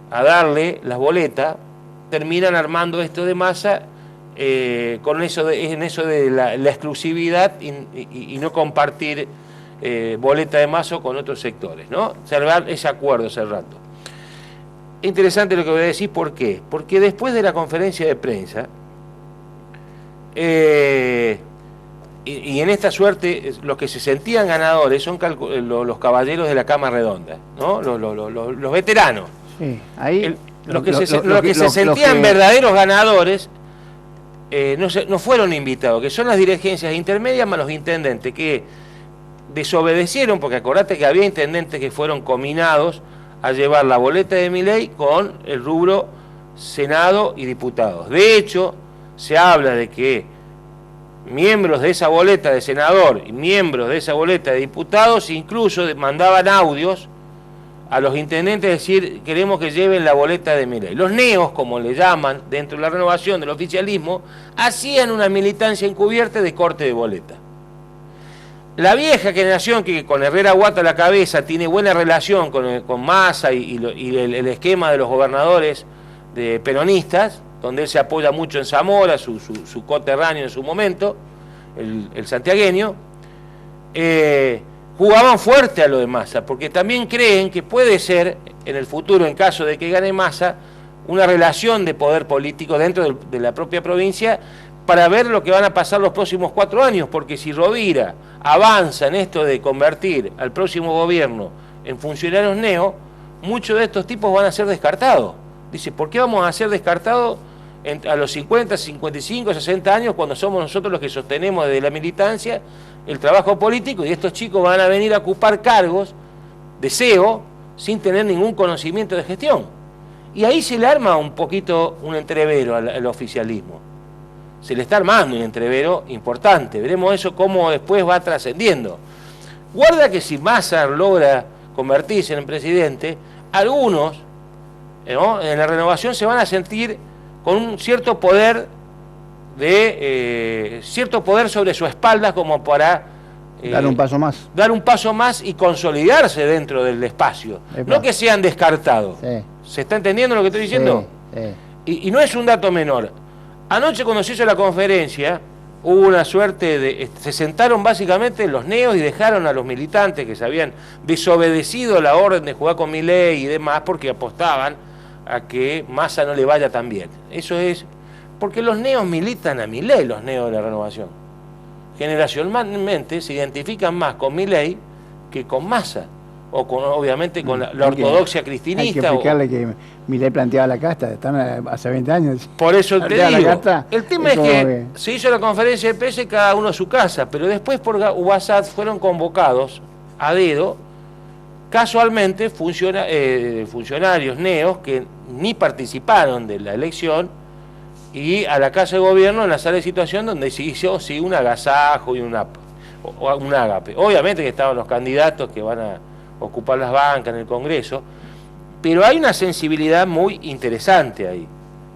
a darle las boletas, terminan armando esto de Massa en eso de la exclusividad y no compartir boleta de Massa con otros sectores, ¿no? Cerrar ese acuerdo hace rato. interesante lo que voy a decir, ¿por qué? Porque después de la conferencia de prensa, y en esta suerte, los que se sentían ganadores son los caballeros de la cama redonda, ¿no? Los veteranos. Sí, ahí Los que se sentían verdaderos ganadores no fueron invitados, que son las dirigencias intermedias más los intendentes, que desobedecieron, porque acordate que había intendentes que fueron cominados a llevar la boleta de Milei con el rubro Senado y diputados. De hecho, se habla de que miembros de esa boleta de senador y miembros de esa boleta de diputados incluso mandaban audios a los intendentes decir, queremos que lleven la boleta de Milei. Los neos, como le llaman dentro de la renovación del oficialismo, hacían una militancia encubierta de corte de boleta. La vieja generación, que con Herrera Guata a la cabeza tiene buena relación con Massa y el esquema de los gobernadores peronistas, donde él se apoya mucho en Zamora, su coterráneo en su momento, el santiagueño, jugaban fuerte a lo de Massa, porque también creen que puede ser, en el futuro, en caso de que gane Massa, una relación de poder político dentro de la propia provincia, para ver lo que van a pasar los próximos 4 años, porque si Rovira avanza en esto de convertir al próximo gobierno en funcionarios neo, muchos de estos tipos van a ser descartados. Dice, ¿por qué vamos a ser descartados a los 50, 55, 60 años cuando somos nosotros los que sostenemos desde la militancia el trabajo político y estos chicos van a venir a ocupar cargos de CEO sin tener ningún conocimiento de gestión? Y ahí se le arma un poquito un entrevero al oficialismo. Se le está armando un entrevero importante. Veremos eso cómo después va trascendiendo. Guarda que si Massa logra convertirse en presidente, algunos, ¿no?, en la renovación se van a sentir con un cierto poder sobre su espalda como para dar un paso más. Dar un paso más y consolidarse dentro del espacio. No que sean descartados. Sí. ¿Se está entendiendo lo que estoy diciendo? Sí, sí. Y no es un dato menor. Anoche cuando se hizo la conferencia, hubo una suerte de... Se sentaron básicamente los neos y dejaron a los militantes que se habían desobedecido la orden de jugar con Milei y demás porque apostaban a que Massa no le vaya tan bien. Eso es... Porque los neos militan a Milei, los neos de la renovación. Generacionalmente se identifican más con Milei que con Massa. O con, obviamente con la ortodoxia cristinista. Hay que explicarle que Milei planteaba la casta, están hace 20 años. Por eso te digo, el tema es que se hizo la conferencia de PS cada uno a su casa, pero después por WhatsApp fueron convocados a dedo, casualmente, funcionarios neos que ni participaron de la elección, y a la Casa de Gobierno en la sala de situación donde se hizo un agasajo y un ágape. Obviamente que estaban los candidatos que van a ocupar las bancas en el Congreso, pero hay una sensibilidad muy interesante ahí,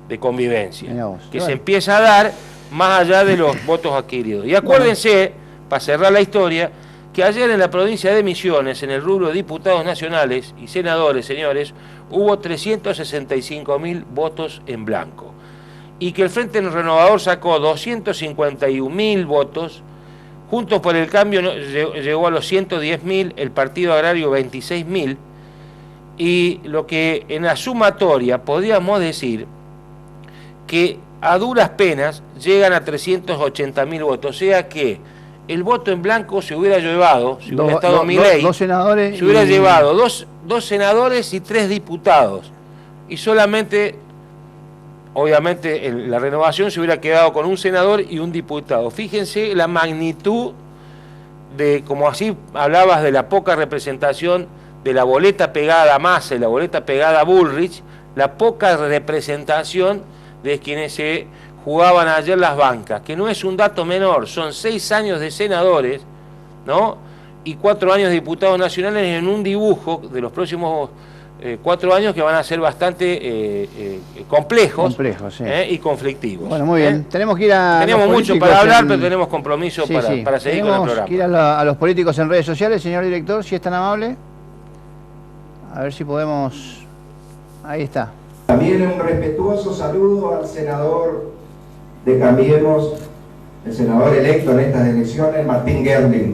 de convivencia, que se empieza a dar más allá de los votos adquiridos. Y acuérdense, para cerrar la historia, que ayer en la provincia de Misiones, en el rubro de diputados nacionales y senadores, señores, hubo 365.000 votos en blanco, y que el Frente Renovador sacó 251.000 votos, Juntos por el Cambio llegó a los 110.000, el Partido Agrario 26.000, y lo que en la sumatoria podríamos decir que a duras penas llegan a 380.000 votos, o sea que el voto en blanco se hubiera llevado, si hubiera estado Milei, dos senadores, se hubiera llevado dos senadores y 3 diputados, y solamente... Obviamente la renovación se hubiera quedado con un senador y un diputado. Fíjense la magnitud de, como así hablabas de la poca representación de la boleta pegada a Massa y la boleta pegada a Bullrich, la poca representación de quienes se jugaban ayer las bancas, que no es un dato menor, son 6 años de senadores, ¿no?, y 4 años de diputados nacionales en un dibujo de los próximos 4 años que van a ser bastante complejos sí, y conflictivos. Bueno, muy bien. Tenemos que ir a... Tenemos mucho para hablar, pero tenemos compromiso para seguir con el programa. Que ir a los políticos en redes sociales, señor director, si es tan amable. A ver si podemos... Ahí está. También un respetuoso saludo al senador de Cambiemos, el senador electo en estas elecciones, Martín Gerling.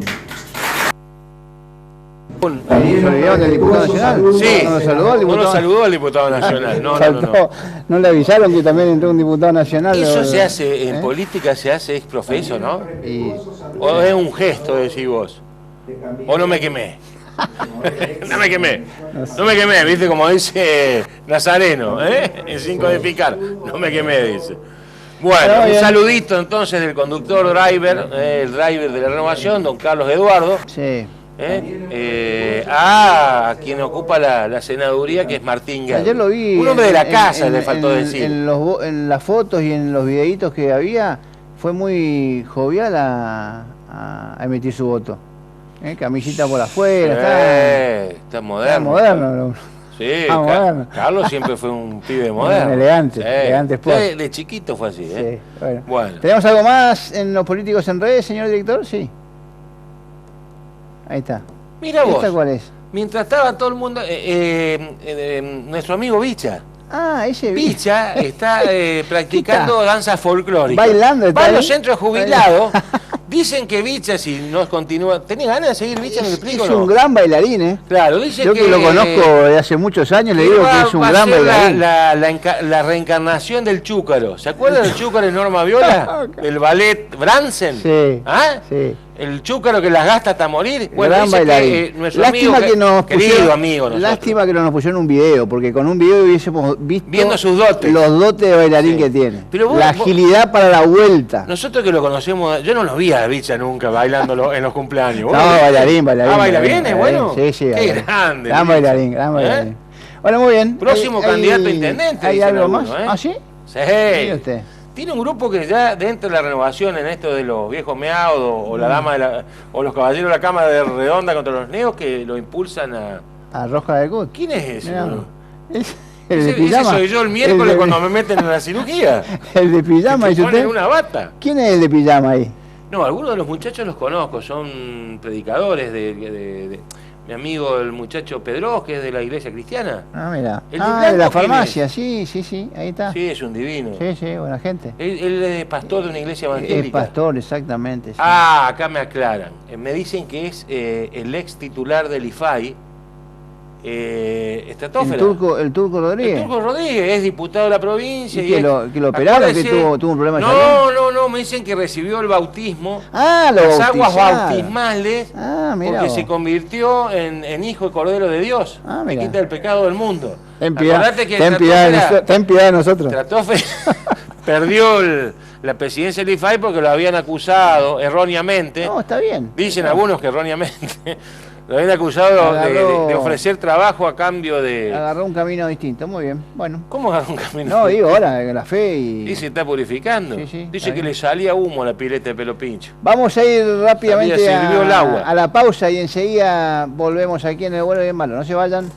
¿Se olvidaron del diputado nacional? Sí, ¿No lo saludó al no diputado? lo saludó al diputado nacional. No, no, no, no. Faltó. ¿No le avisaron que también entró un diputado nacional? Eso se hace, en política se hace ex profeso, ¿no? Y O es un gesto, decís vos. O no me quemé. No me quemé. No me quemé, viste como dice Nazareno, sin codificar. No me quemé, dice. Bueno, un saludito entonces del conductor driver, el driver de la Renovación, don Carlos Eduardo. sí. A quien ocupa la senaduría, que es Martín Guerra. Ayer lo vi. Un hombre de la casa, le faltó decir. En las fotos y en los videitos que había, fue muy jovial a emitir su voto. Camisita por afuera, está moderno. Está moderno. Sí, moderno. Carlos siempre fue un pibe moderno. Elegante, Sí. elegante sport. De chiquito fue así, Sí, Bueno. ¿Tenemos algo más en los políticos en redes, señor director? Sí. Ahí está. Mira vos. ¿Esta cuál es? Mientras estaba todo el mundo, nuestro amigo Bicha. Ah, ese Bicha está practicando danza folclórica. Bailando. Va a los centros jubilados. Dicen que Bicha, si no continúa... ¿Tenés ganas de seguir Bicha? ¿Me explico? Es un gran bailarín, Claro, dicen Yo que lo conozco de hace muchos años, le digo que es un gran bailarín. La reencarnación del chúcaro. ¿Se acuerdan del chúcaro de Norma Viola? Del ballet Bransen. Sí. ¿Ah? Sí. El chúcaro que las gasta hasta morir. Bueno, gran dice bailarín. que nuestro Lástima amigo, que nos querido pusieron, amigo nosotros. lástima que no nos pusieron un video, porque con un video hubiésemos visto Viendo sus dotes. los dotes de bailarín que tiene. Pero vos, la agilidad para la vuelta. Nosotros que lo conocemos, yo no lo vi a Bicha nunca bailando en los cumpleaños. No, bailarín. Ah, ¿baila bien? ¿Es bueno? Sí, sí. Qué grande. Gran bailarín. Bueno, muy bien. Próximo candidato a intendente. ¿Hay dicen algo algunos, más? ¿Ah, sí? Sí. Mire usted. Tiene un grupo que ya dentro de la Renovación, en esto de los viejos meados, o la dama o los caballeros de la Cámara de Redonda contra los neos, que lo impulsan a... Roja de Cut. ¿Quién es ese? Ese soy yo el miércoles cuando me meten en la cirugía. El de pijama, que ¿y usted? una bata. ¿Quién es el de pijama ahí? No, algunos de los muchachos los conozco, son predicadores mi amigo el muchacho Pedros, que es de la iglesia cristiana. Ah, mira. ¿El de la farmacia, sí, ahí está. Sí, es un divino. Sí, buena gente. Él es pastor de una iglesia evangélica. Es pastor, exactamente. Sí. Ah, acá me aclaran. Me dicen que es el ex titular del IFAI, Estratosfera. El Turco Rodríguez. El Turco Rodríguez es diputado de la provincia. ¿Y que lo operaron, que tuvo un problema de salud? No, me dicen que recibió el bautismo. Las aguas bautismales. Mira porque se convirtió en hijo y cordero de Dios. Que quita el pecado del mundo. Ten piedad de nosotros. Estratosfera perdió la presidencia del IFAI porque lo habían acusado erróneamente. No, está bien. Dicen algunos que erróneamente. Lo habían acusado de ofrecer trabajo a cambio de... Agarró un camino distinto, muy bien. Bueno. ¿Cómo agarró un camino? No, digo ahora, la fe y... Y se está purificando. Sí, dice que le salía humo a la pileta de pelo pincho. Vamos a ir rápidamente el agua. a la pausa y enseguida volvemos aquí en El Bueno y el Malo. No se vayan.